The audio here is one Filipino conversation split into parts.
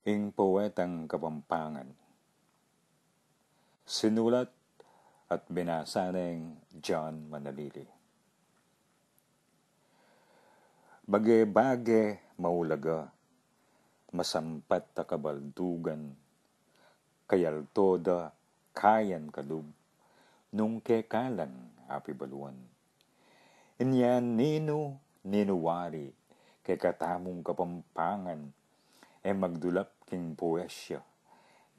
Ing Poetang Kapampangan. Sinulat at binasa ng John Manalili. Bage-bage maulaga, masampat ta kabaldugan, kayal toda kayan kalub, nung kekalan api baluan. Inyan ninuwari, kay katamong kapampangan, magdulap king poesya,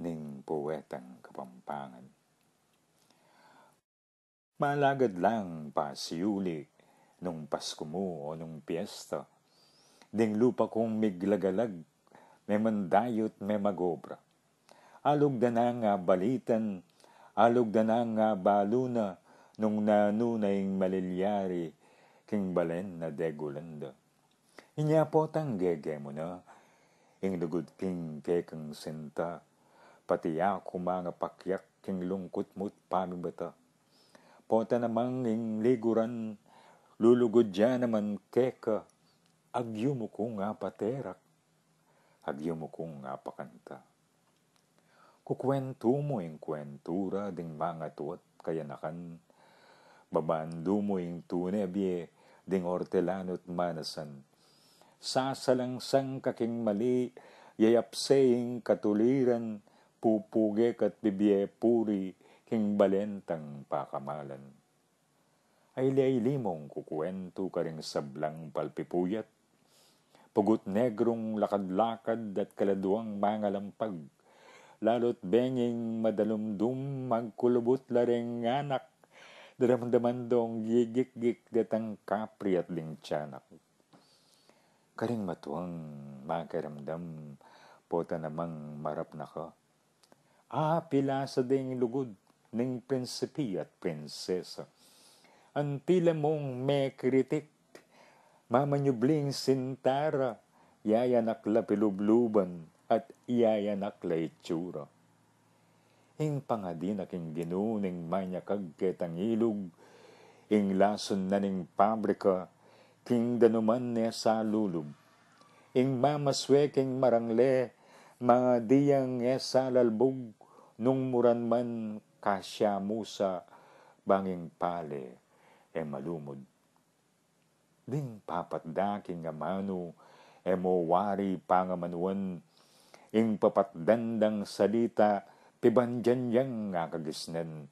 ning Poetang Kapampangan. Malagad lang pa siyuli, nung Pasko mo o nung piyesta, ding lupa kong miglagalag, may mandayot may magobra. Alog da na nga balitan, alog da na nga baluna, nung nanunayng malilyari, king balen na degulanda. Inya po tang gege mo na, ing lugod king kekang sinta, pati ako mga pakyak king lungkot mo't pamibata. Pota namang ing liguran, lulugod dyan naman keka, agyo mo kong nga paterak, agyo mo kong nga pakanta. Kukwento mo ing kwentura ding mga tuwat kayanakan, babando mo ing tunebye ding hortelano't manasan, sasalangsang kaking mali, yayapseing katuliran, pupuge kat bibye puri, king balentang pakamalan. Ay limong kukwento ka ring sablang palpipuyat, pugot negrong lakad-lakad at kaladuang mga lampag, lalot benging madalumdum magkulubot lareng anak, daramdaman dong gigik-gik datang kapri at lingtianak. Karing matuang makaramdam, pota namang marap na ka. Pila sa ding lugod, ning prinsipi at prinsesa. Ang pila mong may kritik, mamanyubling sintara, yayanak la pilubluban at yayanak la itsura. Ing pangadi na king ginuning manyakag ketang ilog, ing lason na ning pabrika, king danuman niya sa lulub. Ing mamaswe king marangle, mga diyang sa lalbog, nung muran man kasya musa, banging pale, malumod. Ding papatdaking amano, mowari pangamanuan, ing papatdandang salita, pibandyan yang nga kagisnan.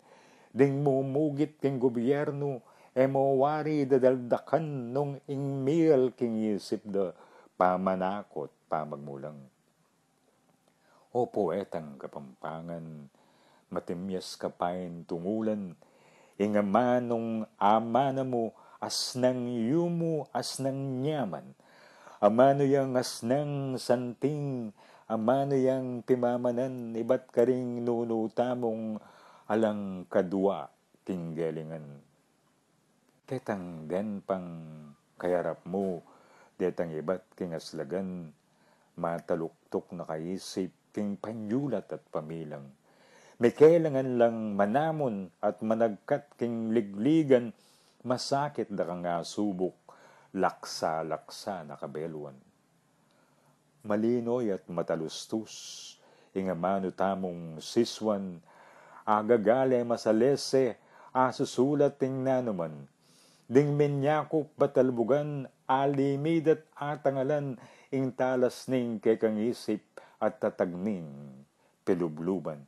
Ding mumugit king gobyerno, mowari dadaldakan, nung ing mil king isip da, pamanakot pamagmulang. O Poetang Kapampangan, matimyas kapain tungulan, ing amanong amana mo, asnang yumo, asnang nyaman, amano yang asnang santing, amano yang pimamanan, iba't karing nunutamong alang kadwa tinggalingan. Ketang pang kayarap mo, detang iba't kingaslagan, mataluktok na kaisip, king panyulat at pamilang. May kailangan lang manamon at managkat king ligligan, masakit da ka nga subok, laksa-laksa na kabelwan. Malinoy at matalustus, ingamano tamong siswan, agagale masalese, asusulat ting nanuman, ding menyakop batalbugan, alimidat atangalan, ing talas ning kekang isip at tatagning pilubluban.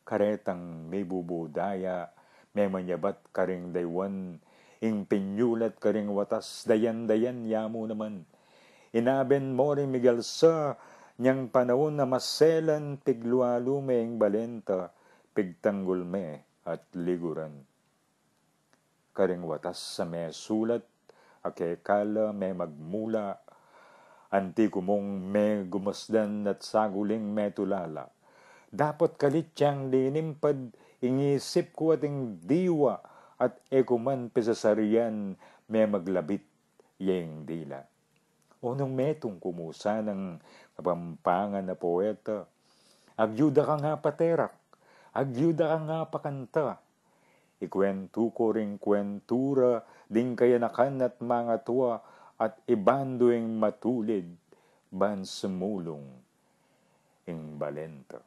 Karetang may bubudaya, may manyabat karing daywan, ing pinyulat karing watas, dayan-dayan yamo naman. Inaben mo ring migalsa, niyang panahon na maselan, piglualume ing balenta, pigtanggulme at liguran. Karing watas sa may sulat, akekala may magmula, anti kumong may gumasdan at saguling may tulala. Dapat kalityang linimpad, ingisip ko ating diwa, at ekuman pesasarian, may maglabit, yeng dila. O nung metong kumusa ng kapampangan na poeta, agyuda ka nga paterak, agyuda ka nga pakanta. Ikwento ko ring kwentura, ding kayanakan at mga tuwa, at ibandoing matulid, ban sumulong, ing balento.